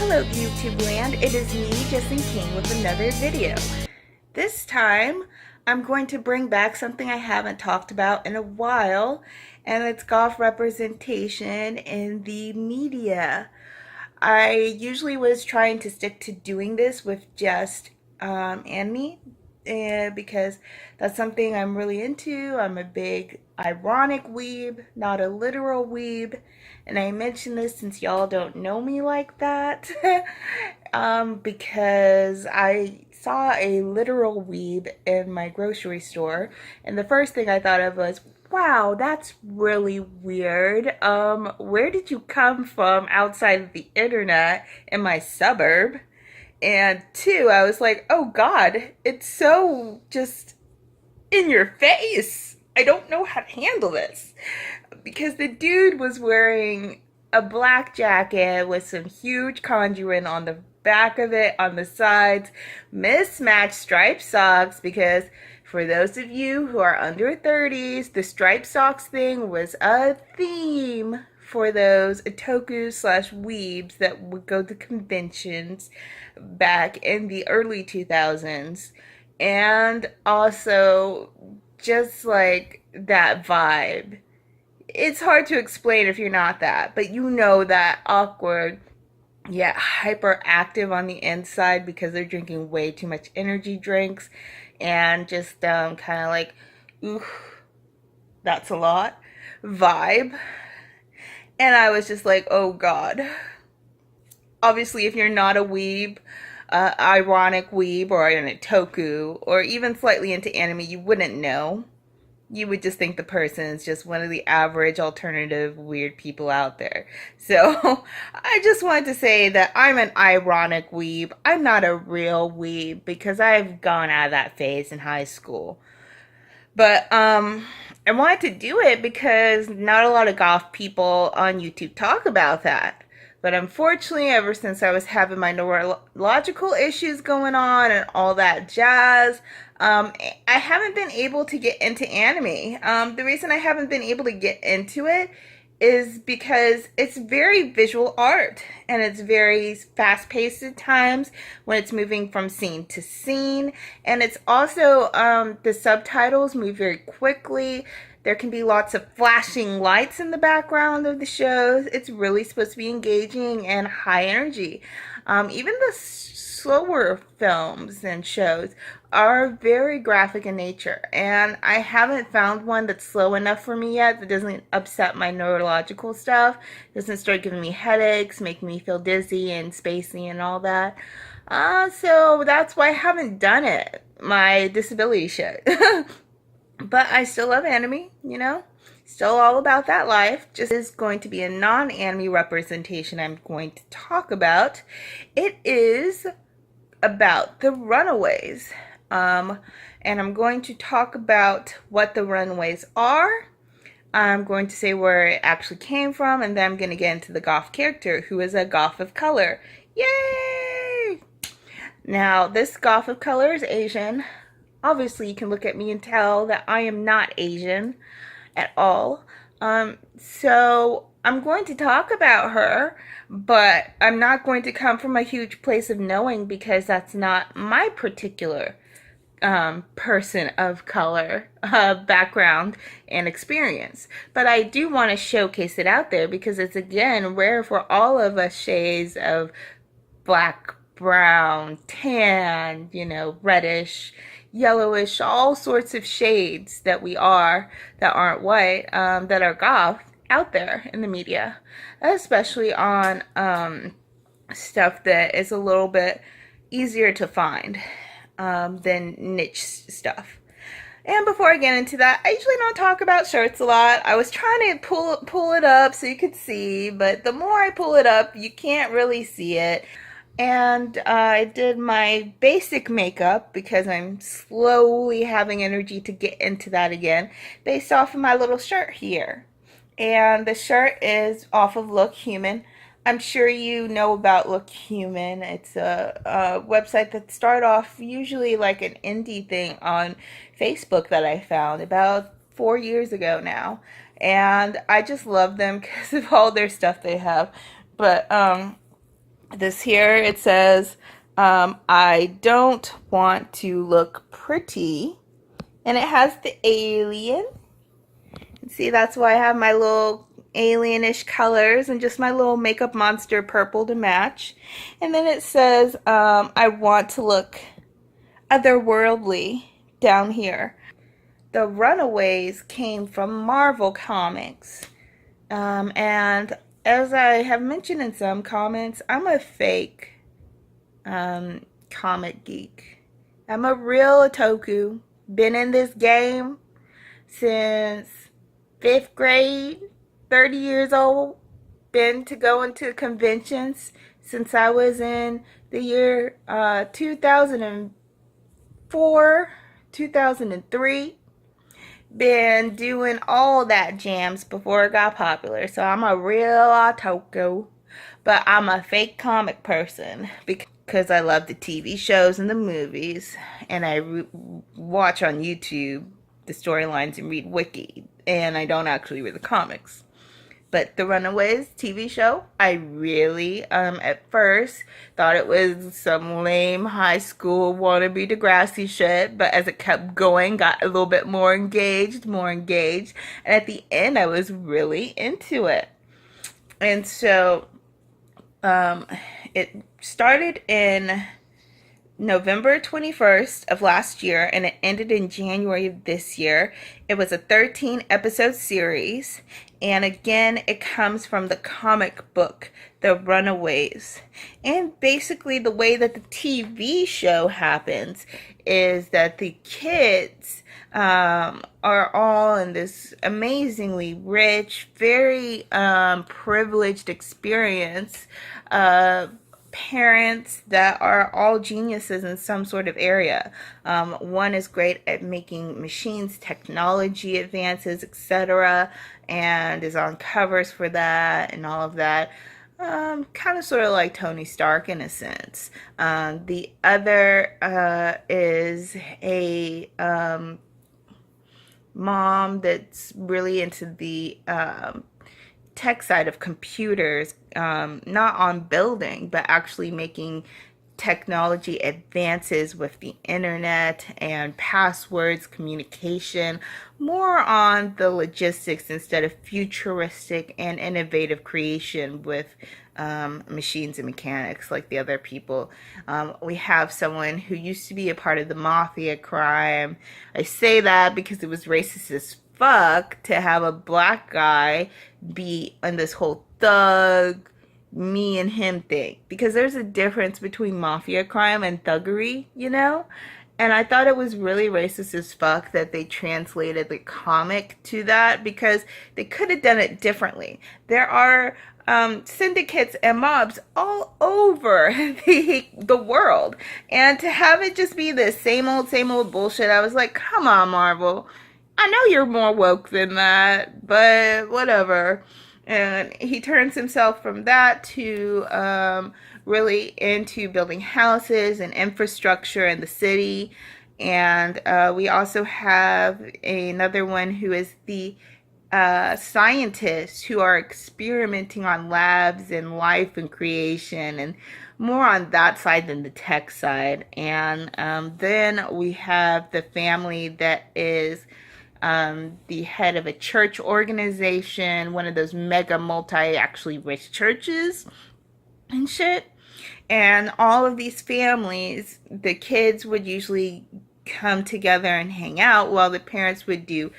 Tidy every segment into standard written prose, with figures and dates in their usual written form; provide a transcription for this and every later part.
Hello YouTube land, it is me, Justin King, with another video. This time, I'm going to bring back something I haven't talked about in a while, and it's goth representation in the media. I usually was trying to stick to doing this with just anime, because that's something I'm really into. I'm a big ironic weeb, not a literal weeb. And I mention this since y'all don't know me like that. Because I saw a literal weeb in my grocery store, and the first thing I thought of was, wow, that's really weird. Where did you come from outside of the internet in my suburb? And two, I was like, oh God, it's so just in your face. I don't know how to handle this. Because the dude was wearing a black jacket with some huge conjuring on the back of it, on the sides, mismatched striped socks, because for those of you who are under 30s, the striped socks thing was a theme for those otaku slash weebs that would go to conventions back in the early 2000s. And also, just like that vibe. It's hard to explain if you're not that, but you know that awkward yet hyperactive on the inside because they're drinking way too much energy drinks and just kind of like, ooh, that's a lot vibe. And I was just like, oh God. Obviously, if you're not a weeb, ironic weeb, or an otaku, or even slightly into anime, you wouldn't know. You would just think the person is just one of the average alternative weird people out there. So I just wanted to say that I'm an ironic weeb. I'm not a real weeb because I've gone out of that phase in high school. But I wanted to do it because not a lot of goth people on YouTube talk about that. But unfortunately, ever since I was having my neurological issues going on and all that jazz, I haven't been able to get into anime. The reason I haven't been able to get into it is because it's very visual art and it's very fast paced at times when it's moving from scene to scene. And it's also, the subtitles move very quickly. There can be lots of flashing lights in the background of the shows. It's really supposed to be engaging and high energy. Even the slower films and shows are very graphic in nature, and I haven't found one that's slow enough for me yet that doesn't upset my neurological stuff, doesn't start giving me headaches, making me feel dizzy and spacey and all that. So that's why I haven't done it. My disability shit. But I still love anime, you know? Still all about that life. Just is going to be a non-anime representation I'm going to talk about. It is about the Runaways. And I'm going to talk about what the Runaways are. I'm going to say where it actually came from, and then I'm going to get into the goth character, who is a goth of color. Yay! Now, this goth of color is Asian. Obviously, you can look at me and tell that I am not Asian at all. So I'm going to talk about her, but I'm not going to come from a huge place of knowing because that's not my particular person of color background and experience. But I do want to showcase it out there because it's, again, rare for all of us shades of black, brown, tan, reddish, yellowish, all sorts of shades that we are, that aren't white, that are goth out there in the media, especially on stuff that is a little bit easier to find than niche stuff. And before I get into that, I usually don't talk about shirts a lot. I was trying to pull it up so you could see, but the more I pull it up, you can't really see it. And I did my basic makeup because I'm slowly having energy to get into that again, based off of my little shirt here. And the shirt is off of Look Human. I'm sure you know about Look Human. It's a website that started off usually like an indie thing on Facebook that I found about 4 years ago now. And I just love them because of all their stuff they have. But This here, it says, I don't want to look pretty. And it has the alien. See, that's why I have my little alienish colors and just my little makeup monster purple to match. And then it says, I want to look otherworldly down here. The Runaways came from Marvel Comics. And as I have mentioned in some comments, I'm a fake comic geek. I'm a real otaku. Been in this game since 5th grade, 30 years old. Been to going to conventions since I was in the year 2004, 2003. Been doing all that jams before it got popular. So I'm a real otaku, but I'm a fake comic person because I love the TV shows and the movies, and I watch on YouTube the storylines and read wiki, and I don't actually read the comics. But the Runaways TV show, I really, at first, thought it was some lame high school wannabe Degrassi shit. But as it kept going, got a little bit more engaged, more engaged. And at the end, I was really into it. And so, um, it started in November 21st of last year and it ended in January of this year. It was a 13 episode series, and again, it comes from the comic book, The Runaways. And basically, the way that the TV show happens is that the kids are all in this amazingly rich, very privileged experience. Parents that are all geniuses in some sort of area. One is great at making machines, technology advances, etc., and is on covers for that and all of that. Kind of sort of like Tony Stark in a sense. The other is a mom that's really into the tech side of computers, not on building, but actually making technology advances with the internet and passwords, communication, more on the logistics instead of futuristic and innovative creation with machines and mechanics like the other people. We have someone who used to be a part of the mafia crime. I say that because it was racist as fuck to have a black guy be on this whole thug me and him thing, because there's a difference between mafia crime and thuggery, you know? And I thought it was really racist as fuck that they translated the comic to that, because they could have done it differently. There are syndicates and mobs all over the world. And to have it just be the same old bullshit, I was like, come on, Marvel. I know you're more woke than that, but whatever. And he turns himself from that to really into building houses and infrastructure in the city. And we also have another one who is the scientists who are experimenting on labs and life and creation, and more on that side than the tech side. And then we have the family that is the head of a church organization, one of those mega multi actually rich churches and shit. And all of these families, the kids would usually come together and hang out while the parents would do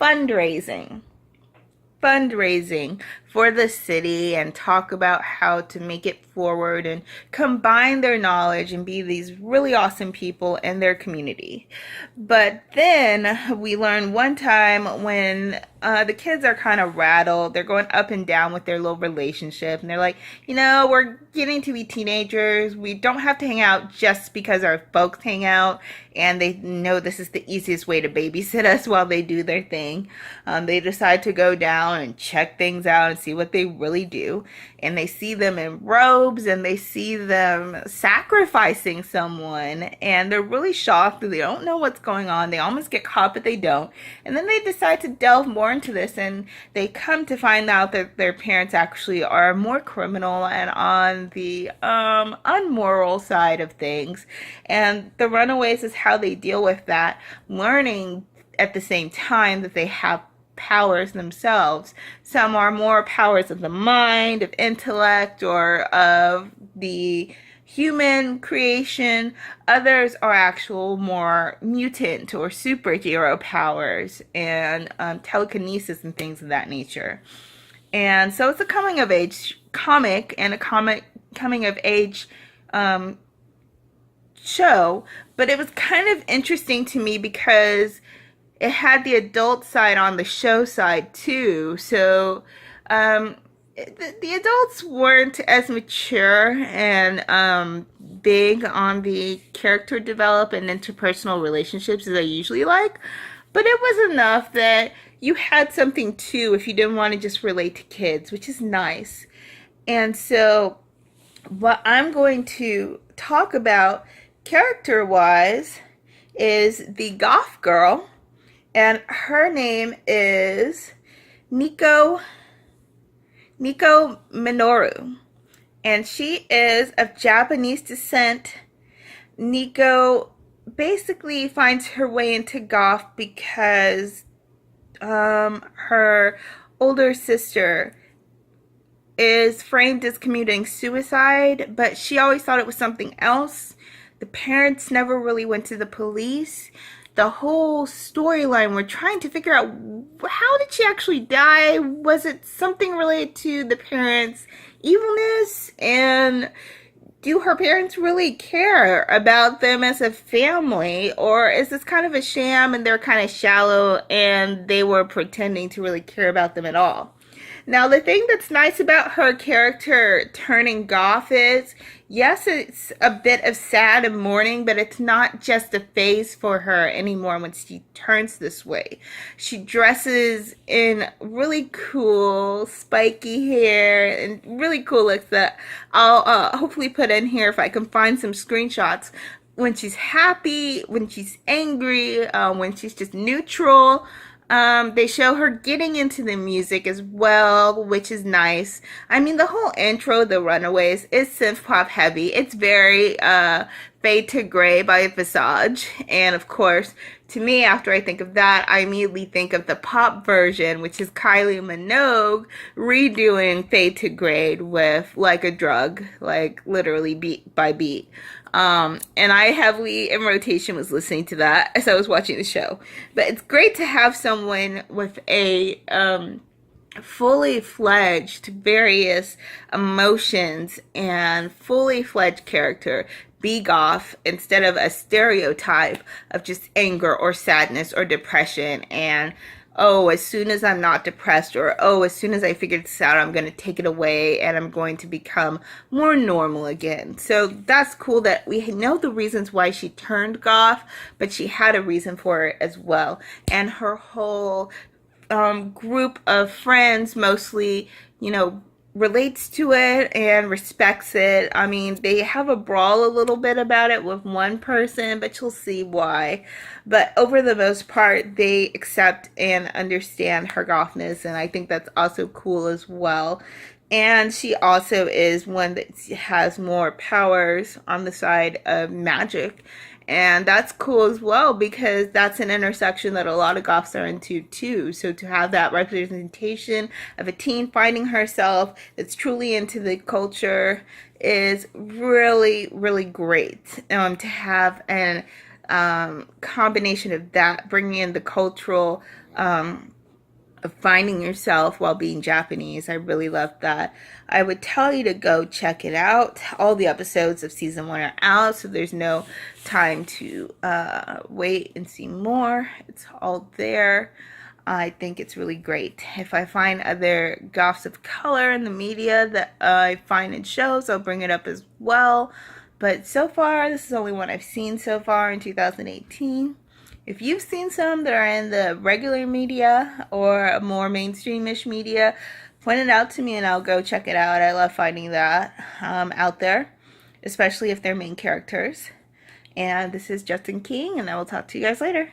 fundraising fundraising for the city and talk about how to make it forward and combine their knowledge and be these really awesome people in their community. But then we learned one time when the kids are kind of rattled, they're going up and down with their little relationship, and they're like, you know, we're getting to be teenagers. We don't have to hang out just because our folks hang out, and they know this is the easiest way to babysit us while they do their thing. They decide to go down and check things out and see what they really do. And they see them in robes and they see them sacrificing someone, and they're really shocked. They don't know what's going on. They almost get caught, but they don't. And then they decide to delve more born to this, and they come to find out that their parents actually are more criminal and on the unmoral side of things. And the Runaways is how they deal with that, learning at the same time that they have powers themselves. Some are more powers of the mind, of intellect, or of the human creation. Others are actual more mutant or superhero powers and telekinesis and things of that nature. And so it's a coming of age comic and a coming of age um, show, but it was kind of interesting to me because it had the adult side on the show side too. So the adults weren't as mature and big on the character development and interpersonal relationships as I usually like. But it was enough that you had something too if you didn't want to just relate to kids, which is nice. And so, what I'm going to talk about character wise is the goth girl, and her name is Nico Minoru, and she is of Japanese descent. Nico basically finds her way into goth because her older sister is framed as committing suicide, but she always thought it was something else. The parents never really went to the police. The whole storyline, we're trying to figure out, how did she actually die? Was it something related to the parents' evilness? And do her parents really care about them as a family? Or is this kind of a sham and they're kind of shallow and they were pretending to really care about them at all? Now, the thing that's nice about her character turning goth is, yes, it's a bit of sad and mourning, but it's not just a phase for her anymore when she turns this way. She dresses in really cool, spiky hair and really cool looks that I'll hopefully put in here if I can find some screenshots. When she's happy, when she's angry, when she's just neutral. They show her getting into the music as well, which is nice. I mean, the whole intro, The Runaways, is synth pop heavy. It's very Fade to Grey by Visage. And of course, to me, after I think of that, I immediately think of the pop version, which is Kylie Minogue redoing Fade to Grey with Like a Drug, like literally beat by beat. And I heavily in rotation was listening to that as I was watching the show. But it's great to have someone with a fully fledged various emotions and fully fledged character be goth instead of a stereotype of just anger or sadness or depression and, oh, as soon as I'm not depressed, or, oh, as soon as I figure this out, I'm going to take it away and I'm going to become more normal again. So that's cool that we know the reasons why she turned goth, but she had a reason for it as well. And her whole group of friends mostly, relates to it and respects it. I mean, they have a brawl a little bit about it with one person, but you'll see why. But over the most part, they accept and understand her gothness, and I think that's also cool as well. And she also is one that has more powers on the side of magic. And that's cool as well because that's an intersection that a lot of goths are into too. So to have that representation of a teen finding herself that's truly into the culture is really, really great. To have an combination of that, bringing in the cultural of finding yourself while being Japanese. I really love that. I would tell you to go check it out. All the episodes of season 1 are out, so there's no time to wait and see more. It's all there. I think it's really great. If I find other goths of color in the media that I find in shows, I'll bring it up as well. But so far, this is the only one I've seen so far in 2018. If you've seen some that are in the regular media or more mainstreamish media, point it out to me and I'll go check it out. I love finding that out there, especially if they're main characters. And this is Justin King, and I will talk to you guys later.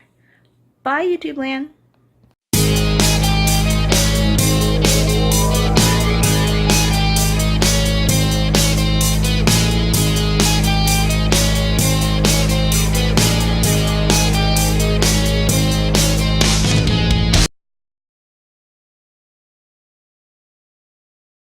Bye, YouTube land.